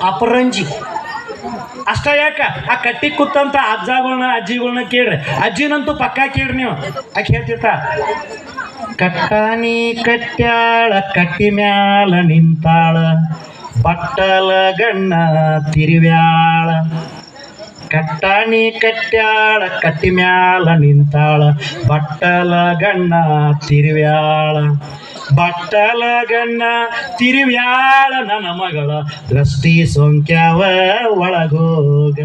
ಅಪರಂಜಿ ಅಷ್ಟ ಯಾಕ ಆ ಕಟ್ಟಿ ಕೂತಂತ ಅಜ್ಜಗಳನ್ನ ಅಜ್ಜಿಗಳನ್ನ ಕೇಳ್ರಿ. ಅಜ್ಜಿನಂತೂ ಪಕ್ಕಾ ಕೇಳ್ರಿ ನೀವು. ಆಕೆ ಹೇಳ್ತಿರ್ತ, ಕಟ್ಟಾನಿ ಕಟ್ಟ್ಯಾಳ ಕಟ್ಟಿ ಮ್ಯಾಲ ನಿಂತಾಳ ಬಟ್ಟಲ ಗಣ್ಣ ತಿರುವ್ಯಾಳ. ಕಟ್ಟಾನಿ ಕಟ್ಟ್ಯಾಳ ಕಟ್ಟಿ ಮ್ಯಾಲ ನಿಂತಾಳ ಬಟ್ಟಲ ಗಣ್ಣ ತಿರುವ್ಯಾಳ. ಬಟ್ಟಲ ಗಣ್ಣ ತಿರುವ್ಯಾಳ ನನ್ನ ಮಗಳ ದೃಷ್ಟಿ ಸೋಂಕ್ಯಾವ ಒಳಗೋಗ.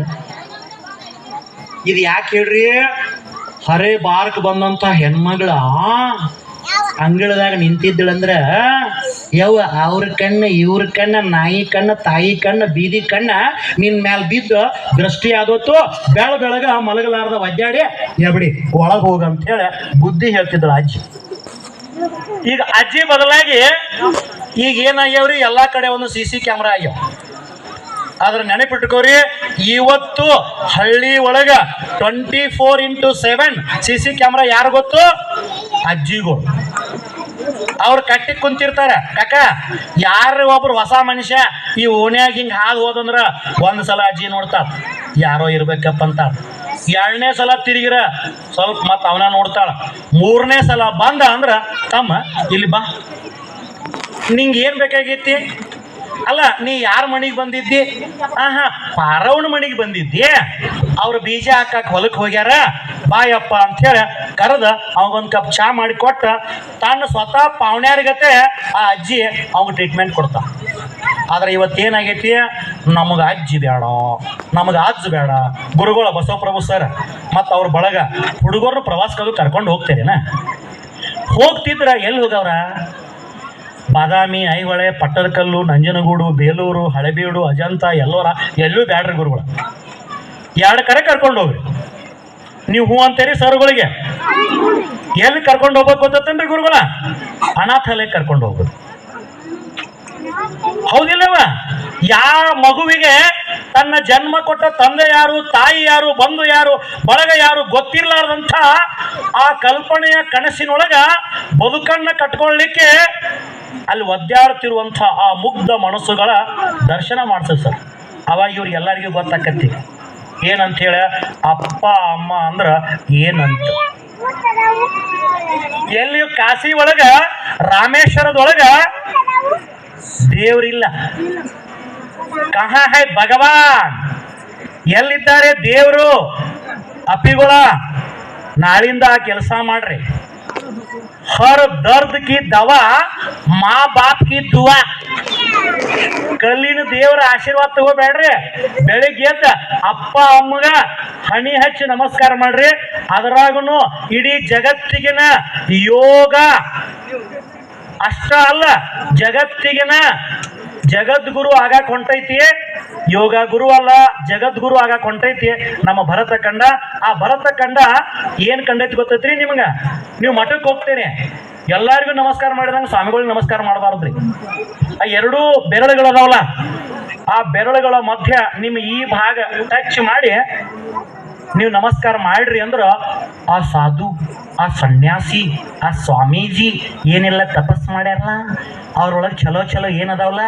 ಇದು ಯಾಕೆ ಹೇಳ್ರಿ? ಹರೇ ಬಾರ್ಕ್ ಬಂದಂತ ಹೆಣ್ಮಗಳ ಅಂಗಳದಾಗ ನಿಂತಿದ್ದಳಂದ್ರ ಯವ್ವ ಅವ್ರ ಕಣ್ಣ ಇವ್ರ ಕಣ್ಣ ನಾಯಿ ಕಣ್ಣ ತಾಯಿ ಕಣ್ಣ ಬೀದಿ ಕಣ್ಣ ನಿನ್ ಮ್ಯಾಲ ಬಿದ್ದು ದೃಷ್ಟಿ ಆಗೋತು. ಬೆಳಗ ಮಲಗಲಾರ್ದ ಒದ್ದಾಡಿ ಎಬಡಿ ಒಳಗೆ ಹೋಗಂತ ಹೇಳಿ ಬುದ್ಧಿ ಹೇಳ್ತಿದ್ದಳು ಅಜ್ಜಿ. ಈಗ ಅಜ್ಜಿ ಬದಲಾಗಿ ಈಗ ಏನಾಗ್ಯಾವ್ರಿ, ಎಲ್ಲಾ ಕಡೆ ಒಂದು CC ಕ್ಯಾಮ್ರಾ ಆಗ್ಯಾವ. ಆದ್ರೆ ನೆನಪಿಟ್ಕೋರಿ, ಇವತ್ತು ಹಳ್ಳಿ ಒಳಗ 24x7 CC ಕ್ಯಾಮ್ರಾ ಯಾರು ಗೊತ್ತು? ಅಜ್ಜಿಗಳು. ಅವ್ರು ಕಟ್ಟಿ ಕುಂತಿರ್ತಾರ. ಕಾಕ ಯಾರು ಒಬ್ರು ಹೊಸ ಮನುಷ್ಯ ಈ ಓಣ್ಯಾಗ ಹಿಂಗೆ ಹಾದು ಹೋದಂದ್ರ ಒಂದ್ ಸಲ ಅಜ್ಜಿ ನೋಡ್ತಾಳ, ಯಾರೋ ಇರ್ಬೇಕಪ್ಪ ಅಂತ. 2ನೇ ಸಲ ತಿರುಗಿರ ಸ್ವಲ್ಪ ಮತ್ತ ಅವನ ನೋಡ್ತಾಳ. 3ನೇ ಸಲ ಬಂದ ಅಂದ್ರ ತಮ್ಮ ಇಲ್ಲಿ ಬಾ, ನಿಂಗೆ ಏನ್ ಬೇಕಾಗೈತಿ? ಅಲ್ಲ ನೀ ಯಾರ ಮನೆಗೆ ಬಂದಿದ್ದಿ? ಪಾರವನ ಮನೆಗೆ ಬಂದಿದ್ದಿ. ಅವ್ರ ಬೀಜ ಹಾಕಕ್ ಹೊಲಕ್ಕೆ ಹೋಗ್ಯಾರ, ಬಾಯಪ್ಪ ಅಂತ ಹೇಳಿ ಕರೆದ ಅವಂಗೊಂದು ಕಪ್ ಚಾ ಮಾಡಿ ಕೊಟ್ಟ ತನ್ನ ಸ್ವತಃ ಪಾವಣ್ಯಾರಿಗತೆ ಆ ಅಜ್ಜಿ ಅವಾಗ ಟ್ರೀಟ್ಮೆಂಟ್ ಕೊಡ್ತಾ. ಆದ್ರೆ ಇವತ್ತೇನಾಗೈತಿ, ನಮಗೆ ಅಜ್ಜಿ ಬೇಡ, ನಮಗೆ ಅಜ್ಜ ಬೇಡ. ಗುರುಗಳ ಬಸವಪ್ರಭು ಸರ್ ಮತ್ತು ಅವ್ರ ಬಳಗ ಹುಡುಗರು ಪ್ರವಾಸಕ್ಕೂ ಕರ್ಕೊಂಡು ಹೋಗ್ತೇರೇನ? ಹೋಗ್ತಿದ್ರ ಎಲ್ಲಿ ಹೋಗವ್ರ? ಬಾದಾಮಿ, ಐಹೊಳೆ, ಪಟ್ಟದಕಲ್ಲು, ನಂಜನಗೂಡು, ಬೇಲೂರು, ಹಳೆಬೀಡು, ಅಜಂತ, ಎಲ್ಲೋರ ಎಲ್ಲೂ ಬ್ಯಾಡ್ರಿ ಗುರುಗಳು. 2 ಕಡೆ ಕರ್ಕೊಂಡು ಹೋಗ್ರಿ. ನೀವು ಹೂ ಅಂತೀರಿ ಸರ್ಗಳಿಗೆ. ಎಲ್ಲಿ ಕರ್ಕೊಂಡು ಹೋಗ್ಬೇಕು ಗೊತ್ತೇನ್ರಿ ಗುರುಗಳ? ಅನಾಥಾಲಯ ಕರ್ಕೊಂಡು ಹೋಗ್ಬೋದು. ಹೌದಿಲ್ಲವ? ಯಾವ ಮಗುವಿಗೆ ತನ್ನ ಜನ್ಮ ಕೊಟ್ಟ ತಂದೆ ಯಾರು, ತಾಯಿ ಯಾರು, ಬಂಧು ಯಾರು, ಬಳಗ ಯಾರು ಗೊತ್ತಿರ್ಲಾರ್ದಂಥ ಆ ಕಲ್ಪನೆಯ ಕನಸಿನೊಳಗ ಬದುಕನ್ನ ಕಟ್ಕೊಳ್ಳಿಕ್ಕೆ ಅಲ್ಲಿ ಒದ್ದಾಡ್ತಿರುವಂಥ ಆ ಮುಗ್ಧ ಮನಸ್ಸುಗಳ ದರ್ಶನ ಮಾಡ್ಸದ್ ಸರ್. ಅವಾಗ ಇವ್ರಿಗೆ ಎಲ್ಲರಿಗೂ ಗೊತ್ತಾಕತಿ ಏನಂತ ಹೇಳ, ಅಪ್ಪ ಅಮ್ಮ ಅಂದ್ರ ಏನಂತ. ಎಲ್ಲಿಯೂ ಕಾಶಿ ಒಳಗ, ರಾಮೇಶ್ವರದೊಳಗ ದೇವ್ರಿಲ್ಲ. ಕಹಾ ಹೈ ಭಗವಾನ್? ಎಲ್ಲಿದ್ದಾರೆ ದೇವರು? ಅಪ್ಪಿಗಳ ನಾಳಿಂದ ಕೆಲಸ ಮಾಡ್ರಿ. ಹರ್ ದರ್ದ್ ಕಿ ದವಾ ಮಾ ಬಾಪ್ ಕಿ ದುವಾ. ಕಲ್ಲಿನ ದೇವರ ಆಶೀರ್ವಾದ ತಗೋಬೇಡ್ರಿ. ಬೆಳಿಗ್ಗೆ ಎದ್ದ ಅಪ್ಪ ಅಮ್ಮಗ ಹಣಿ ಹಚ್ಚಿ ನಮಸ್ಕಾರ ಮಾಡ್ರಿ. ಅದರಾಗೂ ಇಡೀ ಜಗತ್ತಿಗಿನ ಯೋಗ ಅಷ್ಟ ಅಲ್ಲ, ಜಗತ್ತಿಗಿನ ಜಗದ್ಗುರು ಆಗಾಕ್ ಹೊಂಟೈತಿ. ಯೋಗ ಗುರು ಅಲ್ಲ, ಜಗದ್ಗುರು ಆಗಾಕ್ ಹೊಂಟೈತಿ ನಮ್ಮ ಭರತ ಖಂಡ. ಆ ಭರತ ಖಂಡ ಏನ್ ಕಂಡೈತಿ ಗೊತ್ತೈತ್ರಿ ನಿಮ್ಗ? ನೀವು ಮಠಕ್ಕೆ ಹೋಗ್ತೇನೆ, ಎಲ್ಲರಿಗೂ ನಮಸ್ಕಾರ ಮಾಡಿದಂಗ ಸ್ವಾಮಿಗಳಿಗೆ ನಮಸ್ಕಾರ ಮಾಡಬಾರ್ದ್ರಿ. ಆ 2 ಬೆರಳುಗಳದಾವಲ್ಲ, ಆ ಬೆರಳುಗಳ ಮಧ್ಯ ನಿಮ್ಮ ಈ ಭಾಗ ಟಚ್ ಮಾಡಿ ನೀವು ನಮಸ್ಕಾರ ಮಾಡ್ರಿ ಅಂದ್ರ ಆ ಸಾಧು, ಆ ಸನ್ಯಾಸಿ, ಆ ಸ್ವಾಮೀಜಿ ಏನೆಲ್ಲ ತಪಸ್ ಮಾಡ್ಯಾರಲ್ಲ ಅವ್ರೊಳಗೆ ಚಲೋ ಏನದಾವಲ್ಲ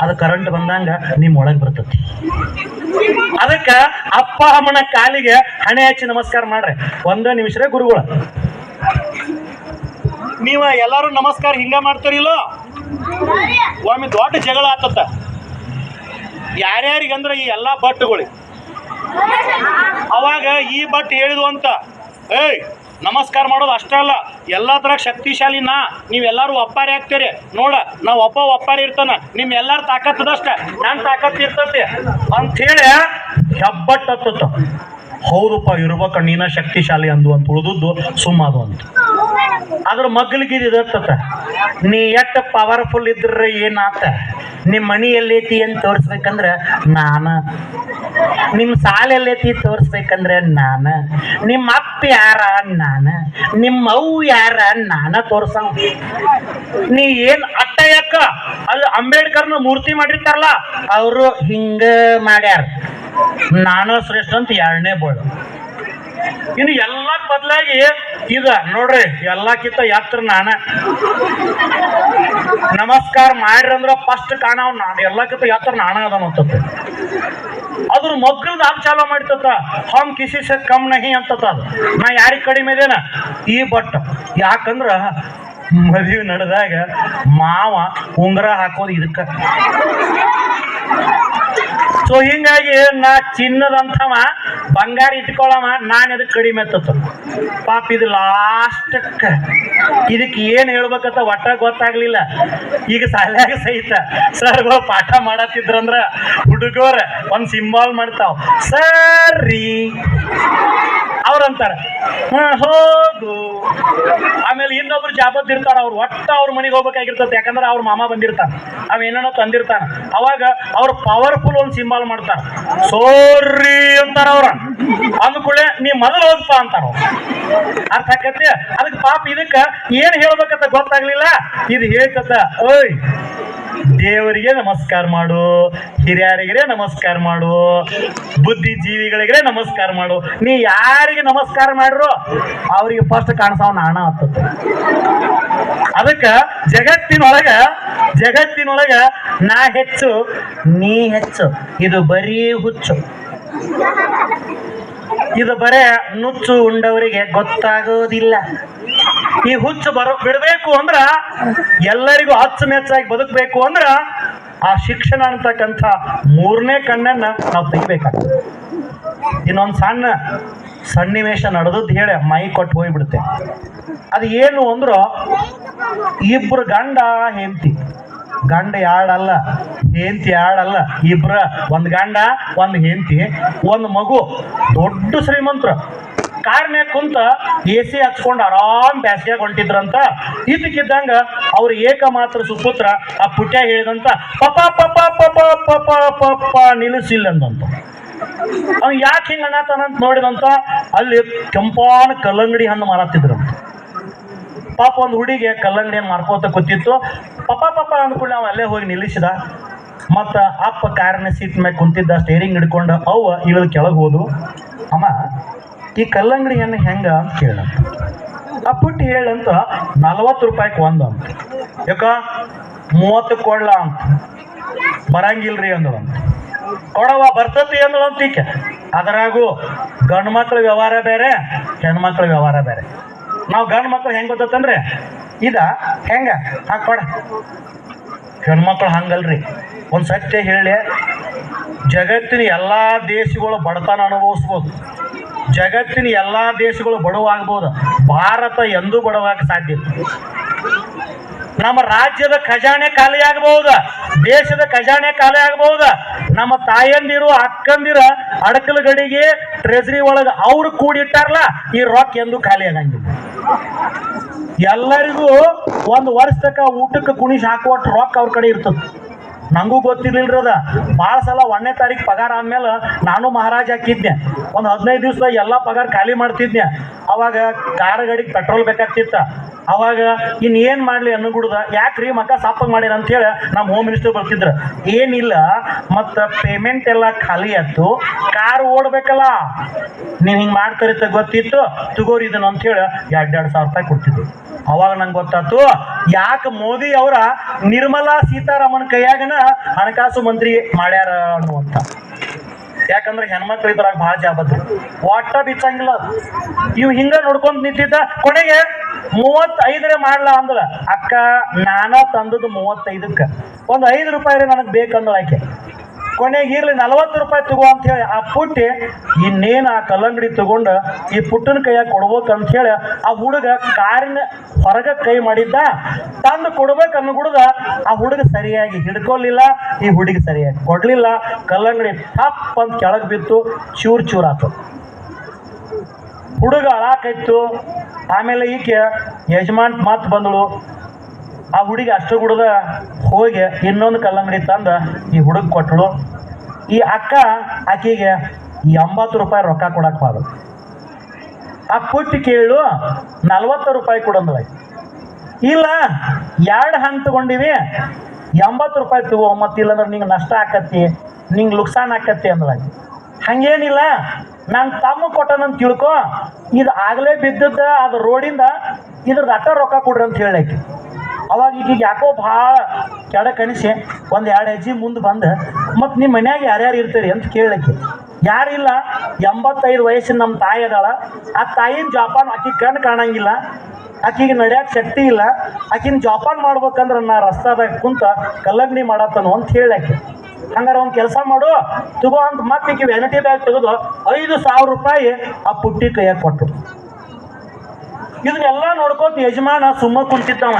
ಅದು ಕರೆಂಟ್ ಬಂದಂಗ ನಿಮ್ಮ ಒಳಗೆ ಬರ್ತತಿ. ಅದಕ್ಕ ಅಪ್ಪ ಅಮ್ಮನ ಕಾಲಿಗೆ ಹಣೆ ಹಚ್ಚಿ ನಮಸ್ಕಾರ ಮಾಡ್ರಿ. 1 ನಿಮಿಷ ಗುರುಗಳ. ನೀವ ಎಲ್ಲಾರು ನಮಸ್ಕಾರ ಹಿಂಗ ಮಾಡ್ತಾರಿಲ್ಲೋ, ಒಮ್ಮೆ ದೊಡ್ಡ ಜಗಳ ಆತತ್ತ. ಯಾರ್ಯಾರಿಗಂದ್ರ ಈ ಎಲ್ಲಾ ಭಟ್ಗಳಿಗೆ. ಅವಾಗ ಈ ಭಟ್ ಹೇಳಿದ್ವು ಅಂತ, ಏಯ್ ನಮಸ್ಕಾರ ಮಾಡೋದು ಅಷ್ಟೇ ಅಲ್ಲ, ಎಲ್ಲಾದ್ರಾಗ ಶಕ್ತಿಶಾಲಿನ ನೀವೆಲ್ಲರೂ ಒಪ್ಪಾರಿ ಆಗ್ತೀರಿ ನೋಡ. ನಾವು ಒಪ್ಪಾರಿ ಇರ್ತಾನ, ನಿಮ್ ಎಲ್ಲಾರ ತಾಕತ್ತದಷ್ಟ ನನ್ನ ತಾಕತ್ ಇರ್ತತಿ ಅಂಥೇಳಿ ಹೆಬ್ಬಟ್ಟತ್ತ. ಹೌದಪ್ಪ ಇರ್ಬೇಕ ನೀನ ಶಕ್ತಿಶಾಲಿ ಅಂದು ಅಂತ ಉಳಿದದ್ದು ಸುಮ್ಮದು ಅಂತ. ಅದ್ರ ಮಗ್ಲಿಗೆ ಇದತ್ತ, ನೀ ಎಷ್ಟು ಪವರ್ಫುಲ್ ಇದ್ರೆ ಏನಾತ? ನಿಮ್ಮ ಮನಿ ಎಲ್ಲೈತಿ ಅಂತ ತೋರಿಸ್ಬೇಕಂದ್ರೆ ನಾನ, ನಿಮ್ಮ ಸಾಲ ಎಲ್ಲೈತಿ ತೋರಿಸ್ಬೇಕಂದ್ರೆ ನಾನ, ನಿಮ್ಮ ಅಪ್ಪ ಯಾರ ನಾನ, ನಿಮ್ಮ ಅವ್ವ ಯಾರ ನಾನ ತೋರ್ಸ. ನೀ ಏನ್ ಅಟ್ಟ ಯಾಕ ಅಲ್ಲಿ ಅಂಬೇಡ್ಕರ್ನ ಮೂರ್ತಿ ಮಾಡಿರ್ತಾರಲ್ಲ ಅವರು ಹಿಂಗ ಮಾಡ್ಯಾರ, ನಾನು ಶ್ರೇಷ್ಠ ಅಂತ 2ನೇ ಬೋರ್ಡ್. ಇನ್ನು ಎಲ್ಲ ಬದಲಾಗಿ ಇದ ನೋಡ್ರಿ ಎಲ್ಲಕ್ಕಿಂತ ಎತ್ತರ ನಾನ ನಮಸ್ಕಾರ ಮಾಡ್ರಿ ಅಂದ್ರ ಫಸ್ಟ್ ಕಾಣವ್ ನಾನು ಎಲ್ಲಕ್ಕಿಂತ ಎತ್ತರ ನಾನ ಅದ ಅಂತತ್ ಅದ್ರ ಮಗ್ಳದ ಹಾಕ್ ಚಾಲ ಮಾಡ್ತತ ಹಮ್ ಕಿಸಿ ಸೆ ಕಮ್ ನಹಿ ಅಂತತ ಅದು ನಾ ಯಾರಿಗ್ ಕಡಿಮೆ ಇದೇನ ಈ ಬಟ್ ಯಾಕಂದ್ರ ಮದುವೆ ನಡೆದಾಗ ಮಾವ ಉಂಗುರ ಹಾಕೋದು ಇದಕ್ಕ ಸೊ ಹಿಂಗಾಗಿ ನಾ ಚಿನ್ನದಂಥವ ಬಂಗಾರ ಇಟ್ಕೊಳವ ನಾನು ಅದಕ್ಕೆ ಕಡಿಮೆ ಎತ್ತತ ಪಾಪ ಇದು ಲಾಸ್ಟಕ್ಕ ಇದಕ್ಕೆ ಏನು ಹೇಳ್ಬೇಕಂತ ಒಟ್ಟ ಗೊತ್ತಾಗ್ಲಿಲ್ಲ ಈಗ ಶಾಲ್ಯಾಗ ಸಹಿತ ಸರ್ಗಳು ಪಾಠ ಮಾಡತ್ತಿದ್ರಂದ್ರ ಹುಡುಗರ ಒಂದ್ ಸಿಂಬಾಲ್ ಮಾಡ್ತಾವ ಸರಿ ಅವ್ರಂತಾರ ಹೋಗು ಆಮೇಲೆ ಇನ್ನೊಬ್ರು ಜಾಬತ್ ಇರ್ತಾರ ಅವ್ರು ಒಟ್ಟ ಅವ್ರ ಮನೆಗೆ ಹೋಗ್ಬೇಕಾಗಿರ್ತದೆ ಯಾಕಂದ್ರೆ ಅವ್ರ ಮಾಮ ಬಂದಿರ್ತಾನ ಅವ ಏನೇನೋ ತಂದಿರ್ತಾನ ಅವಾಗ ಅವ್ರು ಪವರ್ಫುಲ್ ಒಂದು ಸಿಂಬಾಲ್ ಮಾಡ್ತಾರ ಸೋರ್ರಿ ಅಂತಾರ ಅವ್ರ ಅಂದ್ಕೂಳೆ ನೀ ಮೊದಲು ಹೋಗ್ಪಾ ಅಂತಾರ ಅರ್ಥ ಆಕತಿ ಅದಕ್ಕೆ ಪಾಪ ಇದಕ್ಕ ಏನ್ ಹೇಳ್ಬೇಕಂತ ಗೊತ್ತಾಗ್ಲಿಲ್ಲ ಇದು ಹೇಳ್ಕತ್ತ ಓಯ್ ದೇವರಿಗೆ ನಮಸ್ಕಾರ ಮಾಡು ಹಿರಿಯರಿಗೆ ನಮಸ್ಕಾರ ಮಾಡು ಬುದ್ಧಿಜೀವಿಗಳಿಗೆ ನಮಸ್ಕಾರ ಮಾಡು ನೀ ಯಾರಿಗೆ ನಮಸ್ಕಾರ ಮಾಡ್ರು ಅವ್ರಿಗೆ ಫಸ್ಟ್ ಕಾಣಿಸವ ನಾಣ ಆಗ್ತದೆ ಅದಕ್ಕ ಜಗತ್ತಿನೊಳಗ ನಾ ಹೆಚ್ಚು ನೀ ಹೆಚ್ಚು ಇದು ಬರೀ ಹುಚ್ಚು ಇದು ಬರೇ ನುಚ್ಚು ಉಂಡವರಿಗೆ ಗೊತ್ತಾಗೋದಿಲ್ಲ ಈ ಹುಚ್ಚು ಬಿಡಬೇಕು ಅಂದ್ರ ಎಲ್ಲರಿಗೂ ಅಚ್ಚುಮೆಚ್ಚಾಗಿ ಬದುಕಬೇಕು ಅಂದ್ರ ಆ ಶಿಕ್ಷಣ ಅಂತಕ್ಕಂಥ ಮೂರನೇ ಕಣ್ಣನ್ನ ನಾವು ತೆಗಿಬೇಕಾಗ್ತದೆ ಇನ್ನೊಂದು ಸನ್ನಿವೇಶ ನಡೆದದ್ದು ಹೇಳಿ ಮೈ ಕೊಟ್ಟು ಹೋಗ್ಬಿಡುತ್ತೆ ಅದು ಏನು ಅಂದ್ರ ಇಬ್ರು ಗಂಡ ಯಾಡಲ್ಲ ಹೆಂಡತಿ ಯಾಡಲ್ಲ ಇಬ್ರ ಒಂದ್ ಗಂಡ ಒಂದ್ ಹೆಂಡತಿ ಒಂದ್ ಮಗು ದೊಡ್ಡ ಶ್ರೀಮಂತರು ಕಾರ್ನ್ಯಾಗ ಕುಂತ AC ಹಚ್ಕೊಂಡು ಆರಾಮ್ ಬ್ಯಾಸ್ಗ್ಯಾಗ ಹೊಂಟಿದ್ರಂತ ಇದಕ್ಕಿದ್ದಂಗ ಅವ್ರ ಏಕಮಾತ್ರ ಸುಪುತ್ರ ಆ ಪುಟ್ಯ ಹೇಳಿದಂತ ಪಪ ಪಪ ಪಪ ಪಪ ಪಪ ನಿಲ್ಲಿಸಿಲ್ಲ ಅಂದಂತ ಅವ್ ಯಾಕೆ ಹಿಂಗ ಅನ್ನತಾನಂತ ನೋಡಿದಂತ ಅಲ್ಲಿ ಕೆಂಪಾನ ಕಲ್ಲಂಗಡಿ ಹಣ್ಣು ಮಾರಾತಿದ್ರಂತ ಪಾಪ ಒಂದು ಹುಡುಗಿ ಕಲ್ಲಂಗಡಿಯನ್ನು ಮಾರ್ಕೋತ ಕೂತಿತ್ತು ಪಪ ಪಪ ಅಂದ್ಕೊಂಡು ನಾವು ಅಲ್ಲೇ ಹೋಗಿ ನಿಲ್ಲಿಸಿದ ಮತ್ತ ಅಪ್ಪ ಕಾರಿನ ಸೀಟ್ ಮ್ಯಾಗ ಕುಂತಿದ್ದ ಸ್ಟೇರಿಂಗ್ ಹಿಡ್ಕೊಂಡು ಅವ ಇಳಿದು ಕೆಳಗೆ ಹೋದು ಅಮ್ಮ ಈ ಕಲ್ಲಂಗಡಿ ಹಣ್ಣು ಹೆಂಗ ಅಂತ ಕೇಳಂತ ಆ ಪುಟ್ಟಿ ಹೇಳಂತ 40 ರೂಪಾಯಿಗೆ ಒಂದು ಅಂತ ಯಾಕ 30 ಕೊಡ್ಲ ಅಂತ ಬರಂಗಿಲ್ರಿ ಅಂದಳಂತ ಕೊಡವ ಬರ್ತತಿ ಅಂದಳಂತ ಈಕೆ ಅದರಾಗೂ ಗಂಡು ಮಕ್ಳ ವ್ಯವಹಾರ ಬೇರೆ ಹೆಣ್ಮಕ್ಳ ವ್ಯವಹಾರ ಬೇರೆ ನಾವು ಗಂಡು ಮಕ್ಳು ಹೆಂಗ್ ಗೊತ್ತಂದ್ರೆ ಇದ ಹೆಂಗ ಕೊಡ ಹೆಣ್ಮಕ್ಳು ಹಂಗಲ್ರಿ ಒಂದು ಸತ್ಯ ಹೇಳಿ ಜಗತ್ತಿನ ಎಲ್ಲ ದೇಶಗಳು ಬಡತನ ಅನುಭವಿಸ್ಬೋದು ಜಗತ್ತಿನ ಎಲ್ಲ ದೇಶಗಳು ಬಡವಾಗ್ಬೋದು ಭಾರತ ಎಂದೂ ಬಡವಾಗ ಸಾಧ್ಯ ನಮ್ಮ ರಾಜ್ಯದ ಖಜಾನೆ ಖಾಲಿ ಆಗಬಹುದು ದೇಶದ ಖಜಾನೆ ಖಾಲಿ ಆಗಬಹುದು ನಮ್ಮ ತಾಯಂದಿರು ಅಕ್ಕಂದಿರ ಅಡಕಲ ಗಡಿಗೆ ಟ್ರೆಜರಿ ಒಳಗ ಅವ್ರು ಕೂಡಿಟ್ಟಾರಲ್ಲ ಈ ರೊಕ್ಕ ಎಂದು ಖಾಲಿ ಆಗಂಗಿಲ್ಲ ಎಲ್ಲರಿಗೂ ಒಂದು ವರ್ಷ ತನಕ ಊಟಕ್ಕೆ ಕುಣಿಸಿ ಹಾಕುವಷ್ಟು ರೊಕ್ಕ ಅವ್ರ ಕಡೆ ಇರ್ತದೆ ನಂಗೂ ಗೊತ್ತಿರ್ಲಿಲ್ರಿ ಅದ ಭಾಳ ಸಲ 1ನೇ ತಾರೀಕು ಪಗಾರ ಆದ್ಮೇಲೆ ನಾನು ಮಹಾರಾಜ್ ಹಾಕಿದ್ನೆ ಒಂದು 15 ದಿವಸದಾಗ ಎಲ್ಲ ಪಗಾರ ಖಾಲಿ ಮಾಡ್ತಿದ್ನೆ ಅವಾಗ ಕಾರ್ ಗಾಡಿಗೆ ಪೆಟ್ರೋಲ್ ಬೇಕಾಗ್ತಿತ್ತ ಅವಾಗ ಇನ್ನೇನು ಮಾಡಲಿ ಅನ್ನಗುಡ್ದ ಯಾಕ್ರಿ ಮಕ್ಕ ಸಾಪಾಗಿ ಮಾಡ್ಯಾರ ಅಂತೇಳಿ ನಮ್ಮ ಹೋಮ್ ಮಿನಿಸ್ಟರ್ ಬರ್ತಿದ್ರು ಏನಿಲ್ಲ ಮತ್ತು ಪೇಮೆಂಟ್ ಎಲ್ಲ ಖಾಲಿ ಆಯ್ತು ಕಾರ್ ಓಡಬೇಕಲ್ಲ ನೀವು ಹಿಂಗೆ ಮಾಡ್ತಾರಿತ್ತ ಗೊತ್ತಿತ್ತು ತಗೋರಿ ಇದನ್ನು ಅಂತೇಳಿ 2,000 ರೂಪಾಯಿ ಕೊಡ್ತಿದ್ರು ಅವಾಗ ನಂಗೆ ಗೊತ್ತಾಯ್ತು ಯಾಕೆ ಮೋದಿ ಅವರ ನಿರ್ಮಲಾ ಸೀತಾರಾಮನ್ ಕೈಯಾಗನ ಹಣಕಾಸು ಮಂತ್ರಿ ಮಾಡ್ಯಾರ ಅನ್ನುವಂತ ಯಾಕಂದ್ರೆ ಹೆಣ್ಮಕ್ಳು ಇದ್ರಾಗ ಭಾಳ ಜಾಬತ್ ಒಟ್ಟ ಬಿಚ್ಚಂಗಿಲ್ಲ ಇವ್ ಹಿಂಗ ನೋಡ್ಕೊಂಡ್ ನಿಂತಿದ್ದ ಕೊನೆಗೆ 35 ಮಾಡ್ಲ ಅಂದಳ ಅಕ್ಕ ನಾನ ತಂದದ್ದು 35ಕ್ಕೆ ಒಂದು 5 ರೂಪಾಯಿ ನನಗೆ ಬೇಕಂದಳ ಆಕೆ ಕೊನೆಗೆ ಇರ್ಲಿ 40 ರೂಪಾಯಿ ತಗೋ ಅಂತ ಹೇಳಿ ಆ ಪುಟ್ಟಿ ಇನ್ನೇನು ಆ ಕಲ್ಲಂಗಡಿ ತಗೊಂಡು ಈ ಪುಟ್ಟನ ಕೈಯಾಗ ಕೊಡ್ಬೇಕಂತ ಹೇಳಿ ಆ ಹುಡುಗ ಕಾರಿನ ಹೊರಗ ಕೈ ಮಾಡಿದ್ದ ತಂದು ಕೊಡ್ಬೇಕು ಅನ್ನಗುಡ್ದ ಆ ಹುಡುಗ ಸರಿಯಾಗಿ ಹಿಡ್ಕೊಳ್ಲಿಲ್ಲ ಈ ಹುಡುಗಿ ಸರಿಯಾಗಿ ಕೊಡ್ಲಿಲ್ಲ ಕಲ್ಲಂಗಡಿ ತಪ್ಪ ಅಂತ ಕೆಳಗೆ ಬಿತ್ತು ಚೂರ್ ಆತು ಹುಡುಗ ಅಳಾಕೈತು ಆಮೇಲೆ ಈಕೆ ಯಜಮಾನ್ ಮಾತು ಬಂದಳು ಆ ಹುಡುಗಿ ಅಷ್ಟು ಗುಡ್ದ ಹೋಗಿ ಇನ್ನೊಂದು ಕಲ್ಲಂಗಡಿ ತಂದ ಈ ಹುಡುಗ ಕೊಟ್ಟಳು ಈ ಅಕ್ಕ ಆಕೆಗೆ 80 ರೂಪಾಯಿ ರೊಕ್ಕ ಕೊಡಕ್ ಬಾರು ಆ ಪುಟ್ಟಿ ಕೇಳು 40 ರೂಪಾಯಿ ಕೊಡಂದಳ ಇಲ್ಲ 2 ಹಣ್ಣು ತಗೊಂಡಿವಿ 80 ರೂಪಾಯಿ ತಗೋ ಮತ್ತಿಲ್ಲಂದ್ರೆ ನಿಂಗೆ ನಷ್ಟ ಆಕತಿ ನಿಂಗೆ ಲುಕ್ಸಾನ್ ಆಕತಿ ಅಂದಳ ಹಂಗೇನಿಲ್ಲ ನನ್ನ ತಮ್ಮ ಕೊಟ್ಟನಂತ ತಿಳ್ಕೊ, ಇದು ಆಗಲೇ ಬಿದ್ದದ ಅದು ರೋಡಿಂದ ಇದ್ರದ್ದು ಅಟ್ಟ ರೊಕ್ಕ ಕೊಡ್ರಿ ಅಂತ ಹೇಳಕ್ಕೆ. ಅವಾಗ ಈಗ ಯಾಕೋ ಭಾಳ ಕೆಡಕನಿಸಿ ಒಂದು 2 ಹೆಜ್ಜೆ ಮುಂದೆ ಬಂದು, ಮತ್ತು ನಿಮ್ಮ ಮನ್ಯಾಗ ಯಾರ್ಯಾರು ಇರ್ತೀರಿ ಅಂತ ಕೇಳಕ್ಕೆ. ಯಾರಿಲ್ಲ, 85 ವಯಸ್ಸಿನ ನಮ್ಮ ತಾಯಿ ಅದಾಳ. ಆ ತಾಯಿನ ಜೋಪಾನ, ಆಕಿ ಕಣ್ಣು ಕಾಣಂಗಿಲ್ಲ, ಆಕಿಗೆ ನಡ್ಯಾಕ ಶಕ್ತಿ ಇಲ್ಲ, ಆಕಿನ ಜೋಪಾನ ಮಾಡ್ಬೇಕಂದ್ರೆ ನಾ ರಸ್ತಾದಾಗ ಕುಂತ ಕಲ್ಲಂಗಡಿ ಮಾಡತ್ತನು ಅಂತ ಹೇಳಕ್ಕೆ. ಹಂಗಾರೆ ಒಂದು ಕೆಲಸ ಮಾಡು ತಗೋ ಅಂತ ಮತ್ತೆ ಈಗ ವ್ಯಾನಿಟಿ ಬ್ಯಾಗ್ ತೆಗೆದು 5,000 ರೂಪಾಯಿ ಆ ಪುಟ್ಟಿ ಕೈಯಾಗ ಕೊಟ್ಟು. ಇದನ್ನೆಲ್ಲ ನೋಡ್ಕೋತ ಯಜಮಾನ ಸುಮ್ಮ ಕುಂತಿದ್ದವ.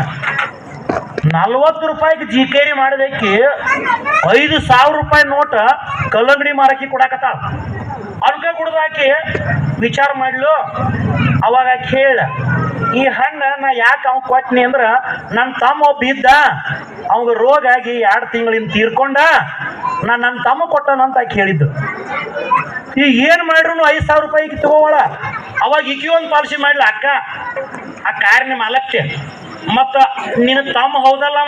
40 ರೂಪಾಯಿಗೆ ಜಿಕೇರಿ ಮಾಡಿದಕ್ಕೆ 5,000 ರೂಪಾಯಿ ನೋಟ ಕಲ್ಲಂಗಡಿ ಮಾರಕ್ಕೆ ಕೊಡಾಕತ್ತಾಳ. ಅನ್ಕ ಕುಡ್ದಾಕಿ ವಿಚಾರ ಮಾಡ್ಲು. ಅವಾಗ ಕೇಳ, ಈ ಹಣ್ಣು ನಾ ಯಾಕೆ ಅವ್ನು ಕೊಟ್ನಿ ಅಂದ್ರೆ ನನ್ನ ತಮ್ಮ ಒಬ್ಬ ಇದ್ದ, ಅವಾಗ ರೋಗ ಆಗಿ 2 ತಿಂಗಳಿಂದ ತೀರ್ಕೊಂಡ, ನನ್ನ ತಮ್ಮ ಕೊಟ್ಟನಂತ ಆಕೆ ಹೇಳಿದ್ದು. ಈಗ ಏನು ಮಾಡ್ರು 5,000 ರೂಪಾಯಿಗೆ ತಗೋವಳ. ಅವಾಗ ಈಕಿ ಒಂದು ಪಾಲಿಸಿ ಮಾಡ್ಲ ಅಕ್ಕ, ಆ ಕಾರಿನ ಮಾಲಕ್ಕೆ, ಮತ್ತು ನಿನ್ನ ತಮ್ಮ ಹೌದಲ್ಲ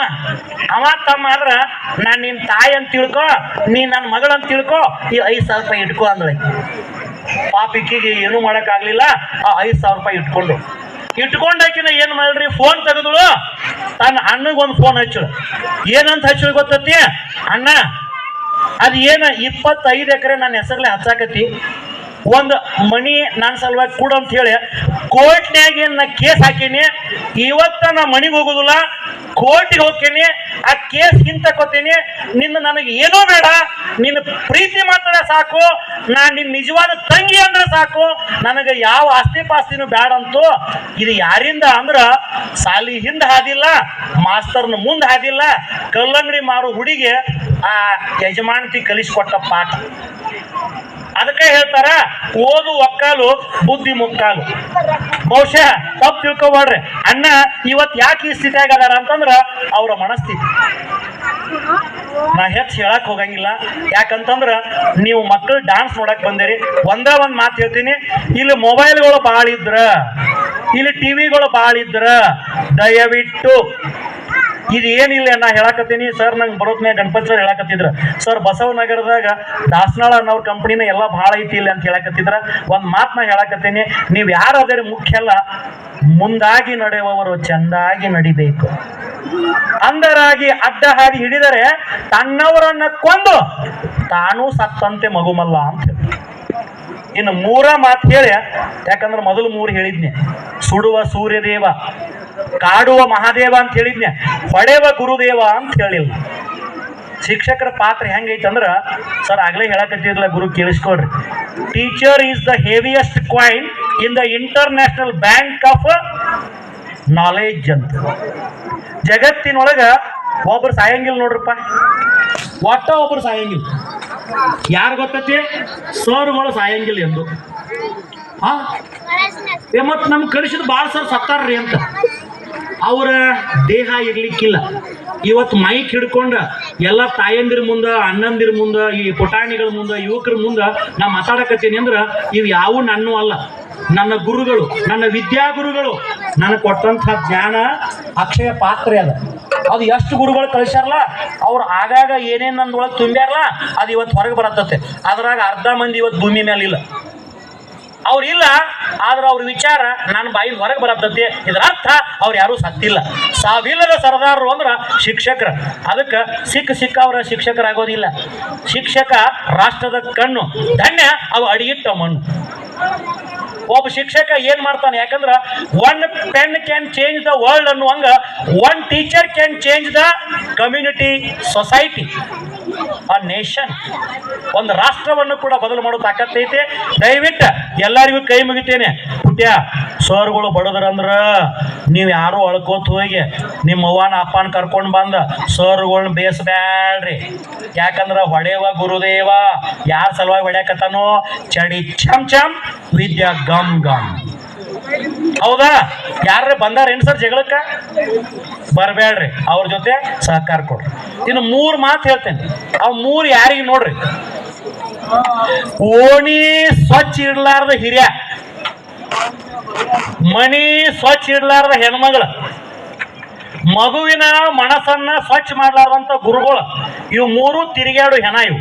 ಅವ ತಮ್ಮ ಆದ್ರೆ ನಾನು ನಿನ್ನ ತಾಯಿ ಅಂತ ತಿಳ್ಕೊ, ನೀ ನನ್ನ ಮಗಳಂತ ತಿಳ್ಕೊ, ಈ 5,000 ರೂಪಾಯಿ ಇಟ್ಕೊ ಅಂದ್ರೆ. ಪಾಪಿಕ್ಕಿಗೆ ಏನೂ ಮಾಡೋಕ್ಕಾಗಲಿಲ್ಲ. ಆ 5,000 ರೂಪಾಯಿ ಇಟ್ಕೊಂಡಾಕಿನ ಏನು ಮಾಡ್ರಿ, ಫೋನ್ ತೆಗೆದಳು, ತನ್ನ ಅಣ್ಣಗೆ ಒಂದು ಫೋನ್ ಹಚ್ಚಳು. ಏನಂತ ಹಚ್ಚಳು ಗೊತ್ತತಿ, ಅಣ್ಣ ಅದು ಏನು 25 ಎಕರೆ ನನ್ನ ಹೆಸರಲ್ಲೇ ಹಚ್ಚಾಕತಿ, ಒಂದು ಮಣಿ ನನ್ನ ಸಲುವಾಗಿ ಕೂಡ ಅಂತ ಹೇಳಿ ಕೋರ್ಟ್ನ್ಯಾಗ ನಾ ಕೇಸ್ ಹಾಕೀನಿ. ಇವತ್ತ ನಾ ಮಣಿಗೆ ಹೋಗೋದಿಲ್ಲ, ಕೋರ್ಟಿಗೆ ಹೋಗ್ತೀನಿ, ಆ ಕೇಸ್ ಹಿಂತಕೋತೀನಿ. ನಿನ್ನ ನನಗೆ ಏನೂ ಬೇಡ, ನಿನ್ನ ಪ್ರೀತಿ ಮಾತ್ರ ಸಾಕು, ನಾನು ನಿನ್ನ ನಿಜವಾದ ತಂಗಿ ಅಂದ್ರೆ ಸಾಕು, ನನಗೆ ಯಾವ ಆಸ್ತಿ ಪಾಸ್ತಿನೂ ಬೇಡ ಅಂತೂ. ಇದು ಯಾರಿಂದ ಅಂದ್ರೆ ಸಾಲಿ ಹಿಂದೆ ಹಾದಿಲ್ಲ, ಮಾಸ್ತರ್ನ ಮುಂದೆ ಹಾದಿಲ್ಲ, ಕಲ್ಲಂಗಡಿ ಮಾರು ಹುಡುಗಿ ಆ ಯಜಮಾನತಿ ಕಲಿಸ್ಕೊಟ್ಟ ಪಾಠ. ಅದಕ್ಕೆ ಹೇಳ್ತಾರ, ಓದು ಒಕ್ಕಾಲು ಬುದ್ಧಿ ಮುಕ್ಕಾಲು. ಬಹುಶಃ ತಪ್ಪು ತಿಳ್ಕೊಬೇಡ್ರಿ, ಅಣ್ಣ ಇವತ್ತು ಯಾಕೆ ಈ ಸ್ಥಿತಿ ಆಗದಾರ ಅಂತಂದ್ರೆ ಅವರ ಮನಸ್ಥಿತಿ. ನಾ ಹೆಚ್ಚು ಹೇಳಕ್ ಹೋಗಂಗಿಲ್ಲ, ಯಾಕಂತಂದ್ರೆ ನೀವು ಮಕ್ಕಳು ಡಾನ್ಸ್ ನೋಡಕ್ ಬಂದಿರಿ. ಒಂದೇ ಒಂದು ಮಾತು ಹೇಳ್ತೀನಿ, ಇಲ್ಲಿ ಮೊಬೈಲ್ಗಳು ಭಾಳ ಇದ್ರ, ಇಲ್ಲಿ ಟಿವಿಗಳು ಭಾಳ ಇದ್ರ, ದಯವಿಟ್ಟು ಇದು ಏನಿಲ್ಲ ನಾ ಹೇಳಕತ್ತೀನಿ. ಸರ್ ನಂಗೆ ಬರೋದ್ನೇ ಗಣಪತಿ ಸರ್ ಹೇಳಕತ್ತಿದ್ರ, ಸರ್ ಬಸವನಗರದಾಗ ದಾಸನಾಳ ಅನ್ನೋರ ಕಂಪ್ನಿನ ಎಲ್ಲ ಭಾಳ ಐತಿ ಇಲ್ಲ ಅಂತ ಹೇಳಕತ್ತಿದ್ರ. ಒಂದು ಮಾತು ನಾ ಹೇಳಕತ್ತೀನಿ, ನೀವು ಯಾರಾದರೆ ಮುಖ್ಯ ಅಲ್ಲ, ಮುಂದಾಗಿ ನಡೆಯುವವರು ಚೆಂದಾಗಿ ನಡಿಬೇಕು. ಅಂದರಾಗಿ ಅಡ್ಡ ಹಾದಿ ಹಿಡಿದರೆ ತನ್ನವರನ್ನ ಕೊಂದು ತಾನೂ ಸತ್ತಂತೆ ಮಗುಮಲ್ಲ ಅಂತ ಹೇಳಿ. ಇನ್ನು 3 ಮಾತು ಹೇಳಿ, ಯಾಕಂದ್ರೆ ಮೊದಲು 3 ಹೇಳಿದ್ನೆ. ಸುಡುವ ಸೂರ್ಯದೇವ, ಕಾಡುವ ಮಹಾದೇವ ಅಂತ ಹೇಳಿದ್ನೆ, ಹೊಡೆವ ಗುರುದೇವ ಅಂತ ಹೇಳಿಲ್ಲ. ಶಿಕ್ಷಕರ ಪಾತ್ರ ಹೆಂಗೈತಂದ್ರ, ಸರ್ ಆಗ್ಲೇ ಹೇಳಕತ್ತಿರಲ್ಲ, ಗುರು ಕೇಳಿಸ್ಕೊಡ್ರಿ. Teacher is the heaviest coin in the international bank of knowledge ಅಂತ. ಜಗತ್ತಿನೊಳಗ ಒಬ್ರು ಸಾಯಂಗಿಲ್ಲ ನೋಡ್ರಪ್ಪ, ಒಟ್ಟ ಒಬ್ರು ಸಾಯಂಗಿಲ್ಲ. ಯಾರು ಗೊತ್ತೈತಿ? ಸರ್ಗಳು ಸಾಯಂಗಿಲ್ಲ ಎಂದು. ಮತ್ತು ನಮ್ಗೆ ಕಳಿಸಿದ ಭಾಳ ಸರ್ ಸತ್ತಾರ್ರಿ ಅಂತ. ಅವರ ದೇಹ ಇರ್ಲಿಕ್ಕಿಲ್ಲ. ಇವತ್ತು ಮೈಕ್ ಹಿಡ್ಕೊಂಡು ಎಲ್ಲ ತಾಯಂದಿರ ಮುಂದೆ, ಅಣ್ಣಂದಿರ ಮುಂದೆ, ಈ ಪುಟಾಣಿಗಳ ಮುಂದೆ, ಯುವಕರ ಮುಂದೆ ನಾ ಮಾತಾಡಕತ್ತೀನಿ ಅಂದ್ರೆ ಇವು ಯಾವು ನನ್ನೂ ಅಲ್ಲ, ನನ್ನ ಗುರುಗಳು, ನನ್ನ ವಿದ್ಯಾಗುರುಗಳು ನನಗೆ ಕೊಟ್ಟಂಥ ಜ್ಞಾನ ಅಕ್ಷಯ ಪಾತ್ರೆ ಅದ. ಅದು ಎಷ್ಟು ಗುರುಗಳು ಕಳಿಸ್ಯಾರಲ್ಲ, ಅವ್ರು ಆಗಾಗ ಏನೇನು ನಂದೊಳಗೆ ತುಂಬ್ಯಾರಲ್ಲ, ಅದು ಇವತ್ತು ಹೊರಗೆ ಬರತ್ತತೆ. ಅದ್ರಾಗ ಅರ್ಧ ಮಂದಿ ಇವತ್ತು ಭೂಮಿ ಮೇಲಿಲ್ಲ. ಅವ್ರಿಲ್ಲ, ಆದ್ರೆ ಅವ್ರ ವಿಚಾರ ನನ್ನ ಬಾಯಿಂದ ಹೊರಗೆ ಬರತ್ತತಿ. ಇದರ ಅರ್ಥ ಅವ್ರು ಯಾರೂ ಸತ್ತಿಲ್ಲ. ಸಾವಿಲ್ಲದ ಸರದಾರರು ಅಂದ್ರೆ ಶಿಕ್ಷಕರು. ಅದಕ್ಕೆ ಸಿಕ್ಕ ಅವರ ಶಿಕ್ಷಕರಾಗೋದಿಲ್ಲ. ಶಿಕ್ಷಕ ರಾಷ್ಟ್ರದ ಕಣ್ಣು, ಧನ್ಯ ಅವು ಅಡಿಯಿಟ್ಟ ಮಣ್ಣು. ಒಬ್ಬ ಶಿಕ್ಷಕ ಏನ್ ಮಾಡ್ತಾನೆ, ಯಾಕಂದ್ರೆ 1 pen can change the world ಅನ್ನುವಂಗ 1 teacher can change the community, society, a nation. ಒಂದು ರಾಷ್ಟ್ರವನ್ನು ಕೂಡ ಬದಲು ಮಾಡೋ ತಾಕತ್ತೈತೆ. ದಯವಿಟ್ಟು ಎಲ್ಲರಿಗೂ ಕೈ ಮುಗಿತೇನೆ. ಪುಟ್ಯ ಸರ್ಗಳು ಬಡದ್ರಂದ್ರ ನೀವು ಯಾರು ಅಳ್ಕೋತ ಹೋಗಿ ನಿಮ್ಮ ಅವ್ವನ ಅಪ್ಪನ ಕರ್ಕೊಂಡು ಬಂದ ಸರ್ಗಳನ್ನ ಬೇಯಿಸ್ಬ್ಯಾಡ್ರಿ. ಯಾಕಂದ್ರೆ ಹೊಡೆವ ಗುರುದೇವ ಯಾರ ಸಲುವಾಗಿ ಹೊಡ್ಯಾಕತ್ತಾನೋ, ಚಡಿ ಚಮ್ ಚಮ್ ವಿದ್ಯಾ ಗಮ್ ಗಮ್. ಹೌದಾ? ಯಾರೇ ಬಂದಾರೇನು ಸರ್ ಜಗಳಕ್ಕ? ಬರಬೇಡ್ರಿ, ಅವ್ರ ಜೊತೆ ಸಹಕಾರ ಕೊಡ್ರಿ. ಇನ್ನು 3 ಮಾತು ಹೇಳ್ತೇನೆ, ಅವು 3 ಯಾರಿಗೆ ನೋಡ್ರಿ. ಓಣಿ ಸ್ವಚ್ಛ ಇಡ್ಲಾರ್ದ ಹಿರಿಯ, ಮಣಿ ಸ್ವಚ್ಛ ಇಡ್ಲಾರ್ದ ಹೆಣ್ಮಗಳು, ಮಗುವಿನ ಮನಸ್ಸನ್ನ ಸ್ವಚ್ಛ ಮಾಡ್ಲಾರ್ದಂತ ಗುರುಗಳು. ಇವು 3 ತಿರುಗಾಡು ಹೆಣ ಇವು.